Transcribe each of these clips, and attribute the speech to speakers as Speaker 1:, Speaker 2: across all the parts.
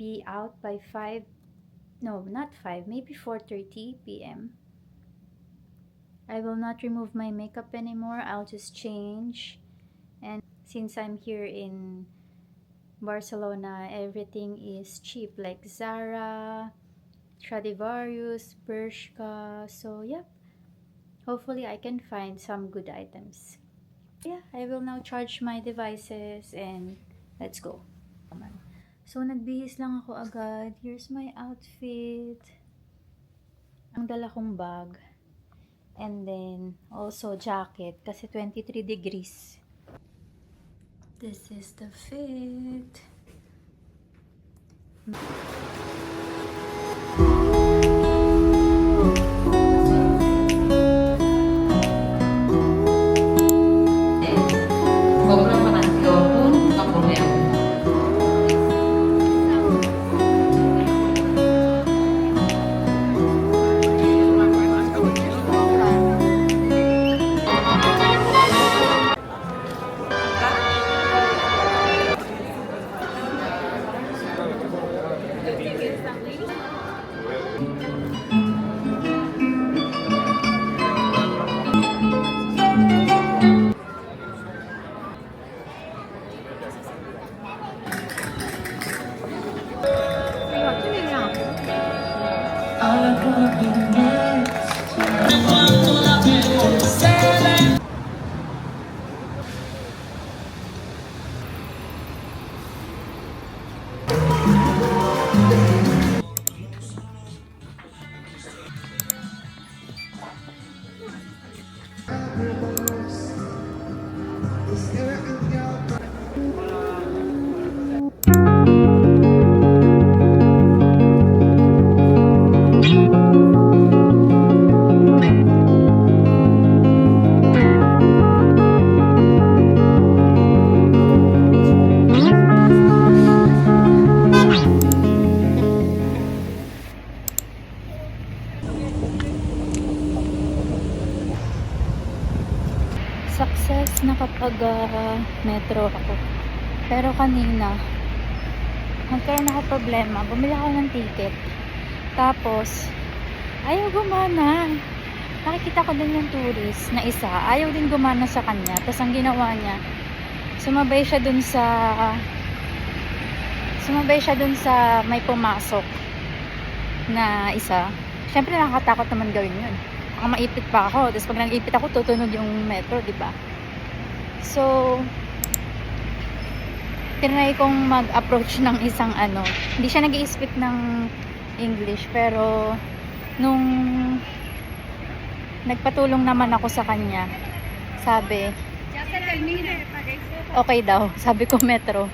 Speaker 1: be out by 5, no, not 5, maybe 4:30 p.m. I will not remove my makeup anymore. I'll just change. And since I'm here in Barcelona, everything is cheap, like Zara, Stradivarius, Bershka. So yep, hopefully I can find some good items. Yeah, I will now charge my devices and let's go. So nagbihis lang ako agad. Here's my outfit. Ang dala kong bag. And then also jacket kasi 23 degrees. This is the fit. Success na kapag metro ako. Pero kanina, nagkaroon ako problema. Bumili ako ng ticket. Tapos, ayaw gumana. Nakikita ko din yung tourist na isa. Ayaw din gumana sa kanya. Tapos ang ginawa niya, sumabay siya dun sa may pumasok na isa. Siyempre nakakatakot naman gawin yun. Baka maipit pa ako. Tapos pag nag-ipit ako, tutunog yung metro, diba? So, tinry kong mag-approach ng isang hindi siya nag-i-speak ng English, pero nung nagpatulong naman ako sa kanya, sabi, okay daw, sabi ko metro.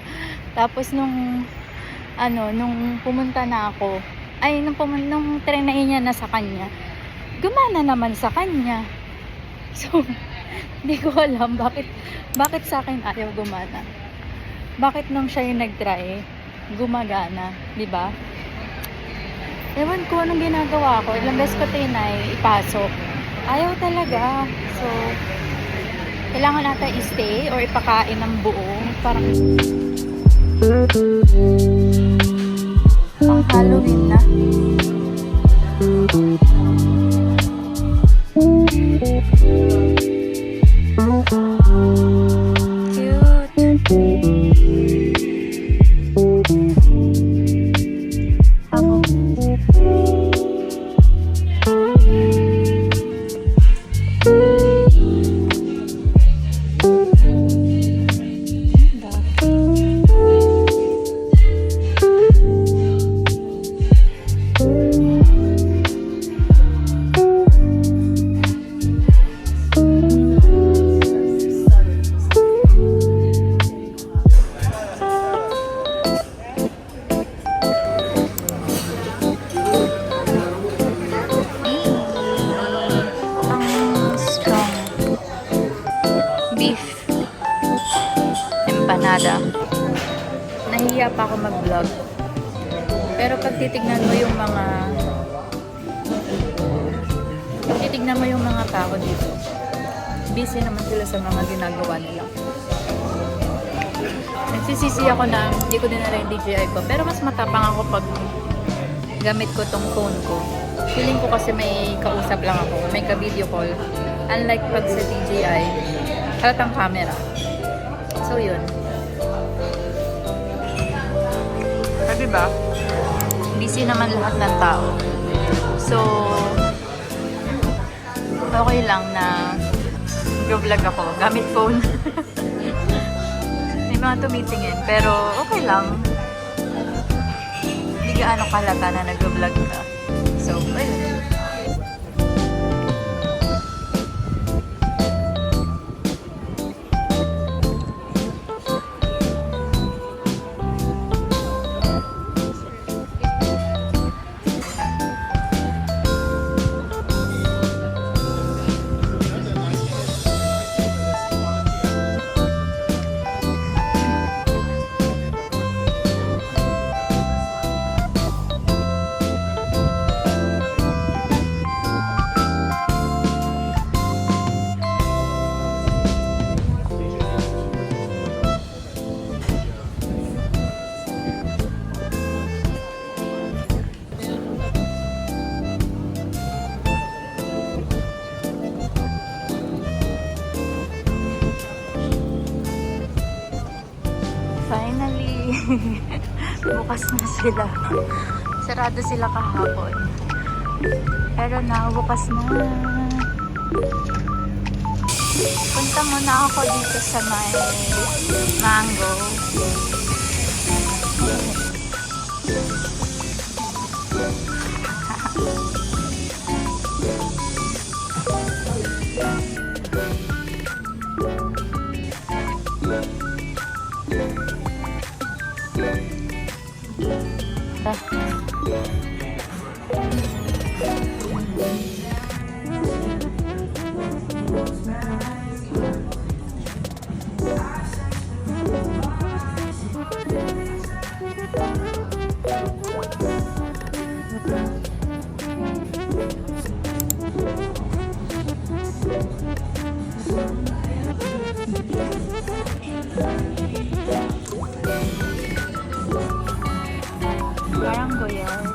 Speaker 1: Tapos nung pumunta na ako, nung trinay niya na sa kanya, gumana naman sa kanya. So, hindi ko alam bakit sa akin ayaw gumana. Bakit nung siya yung nag-try, gumagana, di ba? Ewan ko anong ginagawa ko. Ilang beses ko tinay, ipasok. Ayaw talaga. So, kailangan natin i-stay or ipakain ng buo. Parang pang Halloween na. Nahiya pa ako mag-vlog. Pero pag titignan mo yung mga tao dito, busy naman sila sa mga ginagawa nila.
Speaker 2: Nagsisisi ako na hindi ko dinala yung DJI ko. Pero mas matapang ako pag gamit ko tong phone ko. Feeling ko kasi may kausap lang ako. May ka-video call. Unlike pag sa DJI, halatang camera. So, yun. Pero diba, busy naman lahat ng tao. So, okay lang na vlog ako gamit phone. May mga tumitingin, pero okay lang. Hindi gaano kalata na nag-vlog ka. So, ayun. Finally, bukas na sila. Sarado sila kahapon. Pero na, bukas na. Punta muna ako dito sa may mango. Parang goyard.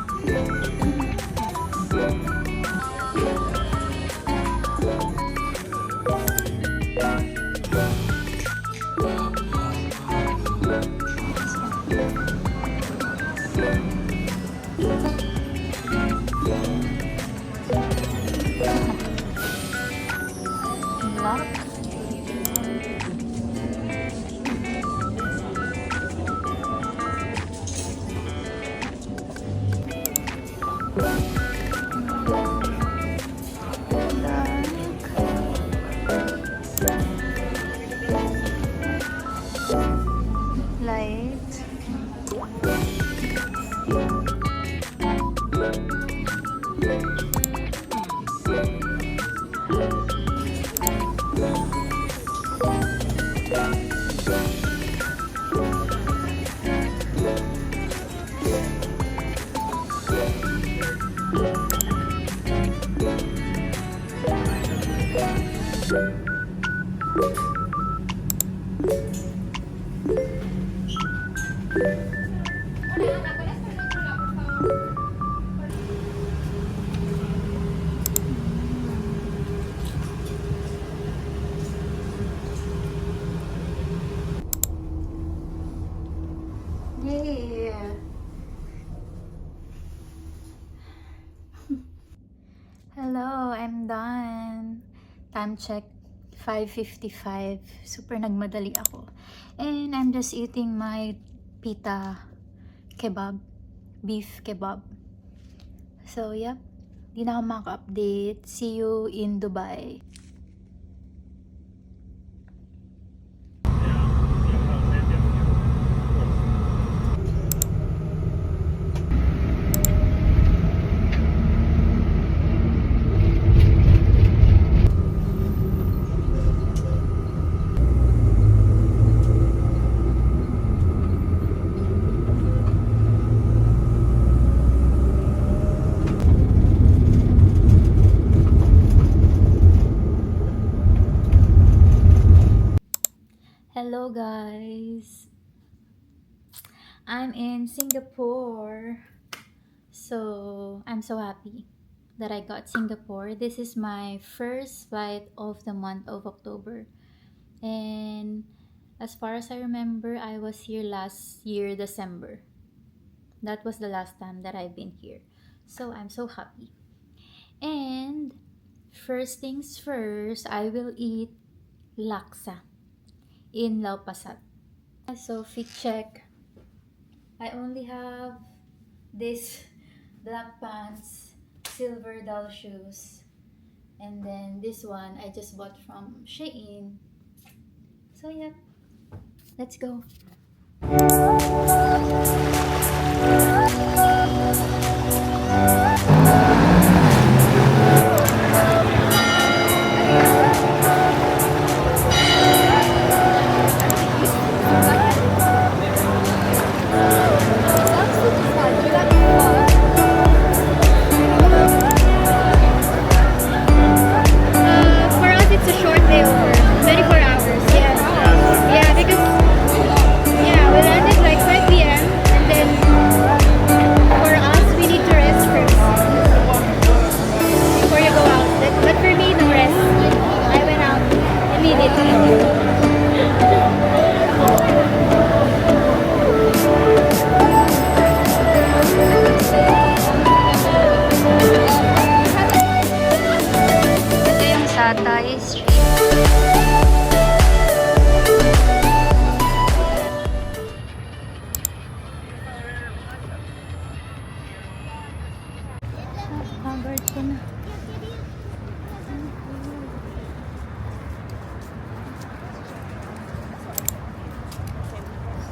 Speaker 2: Light. Yay! Hello, I'm done. Time check 5:55. Super nagmadali ako. And I'm just eating my pita kebab, beef kebab. So, yep. Di na ako maka-update. See you in Dubai. Hello guys! I'm in Singapore. So I'm so happy that I got Singapore. This is my first flight of the month of October. And as far as I remember, I was here last year, December. That was the last time that I've been here. So I'm so happy. And first things first, I will eat laksa in Lau Pa Sat. So fit check. I only have this black pants, silver doll shoes, and then this one I just bought from Shein. So yeah, let's go.
Speaker 1: For us, it's a short layover, 24 hours. Yeah, yeah, because we landed like 5 p.m. and then for us, we need to rest first before you go out. But for me, no rest. I went out immediately.
Speaker 2: Ito yung Satay Street. Haggard ko na.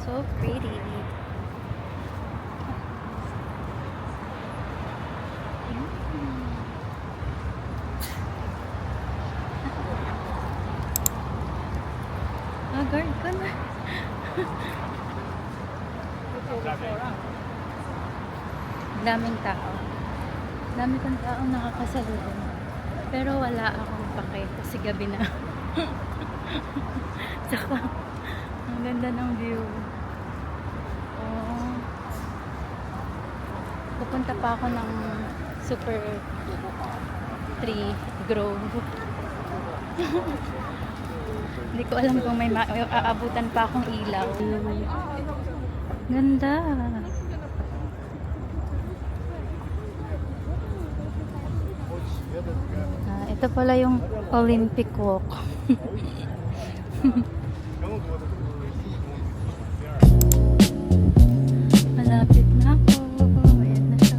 Speaker 2: So pretty. Haggard ko na. Daming tao. Dami kong taong nakakasalubong. Pero wala akong pake kasi gabi na. Saka, ang ganda ng view. Oh. Pupunta pa ako ng Super Tree Grove. Hindi ko alam kung may aabutan pa akong ilaw. Ganda. Ito pala yung Olympic Walk. Malapit na ako. Ayan na siya.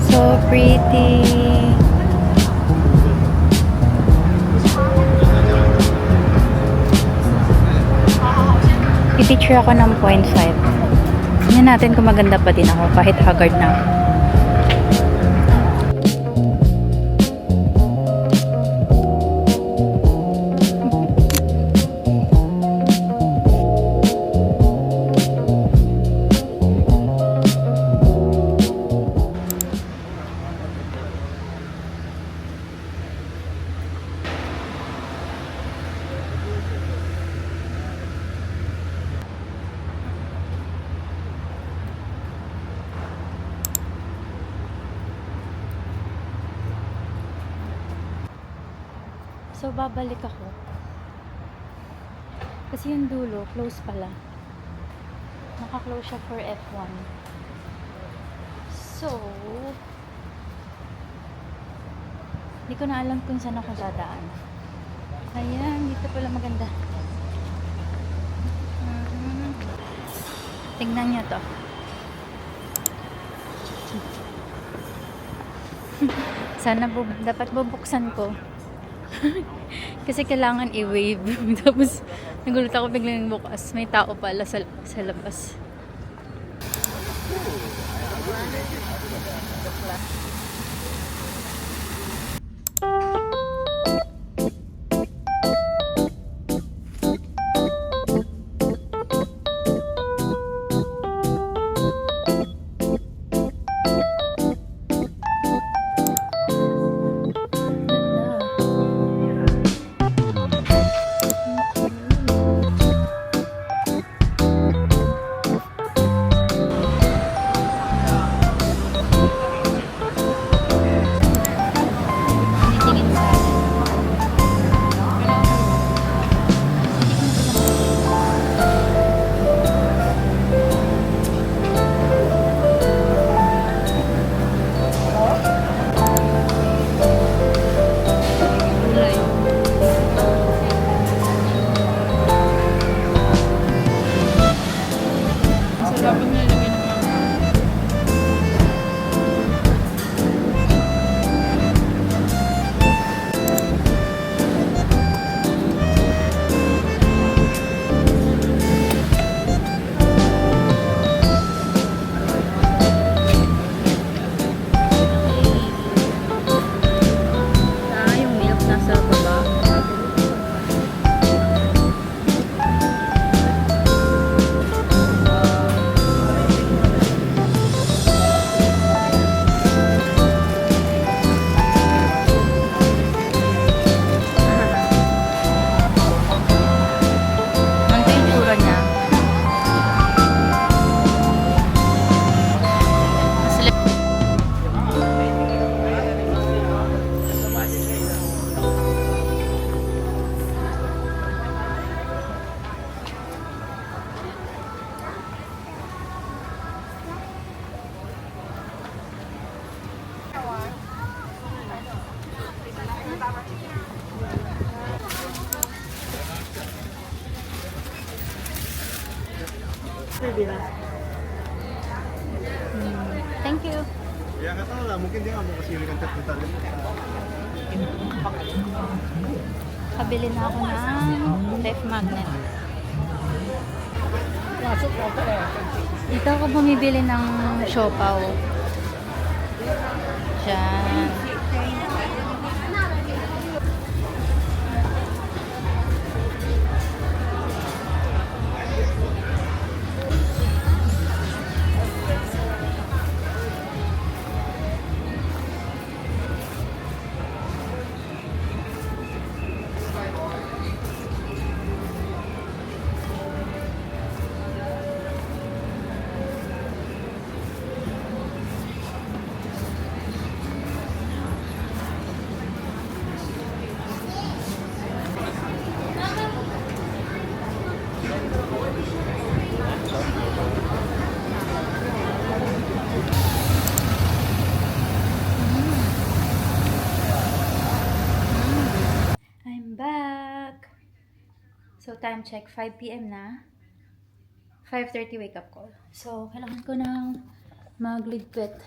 Speaker 2: So pretty. Pipicture ako ng 0.5. Tingnan natin kung maganda pa din ako kahit haggard na ako. So, babalik ako. Kasi yung dulo, close pala. Naka-close siya for F1. So, hindi ko na alam kung saan ako dadaan. Ayan, dito pala maganda. Tingnan niyo to. Sana dapat bubuksan ko. Kasi kailangan i-wave. Tapos, nagulat ako biglang bukas. May tao pala sa labas. Dapat nilagyan ng mga.
Speaker 1: Yung milk nasa baba. Ano yung tsura niya? Thank you.
Speaker 3: Ya nggak tahu lah, mungkin dia nggak mau kesini kan terputar.
Speaker 1: Kabili na ako ng ref magnet. Dito ako bumibili ng siopaw. Diyan. I'm back. So time check, 5 p.m. na. 5:30 wake up call. So kailangan ko nang magligpit.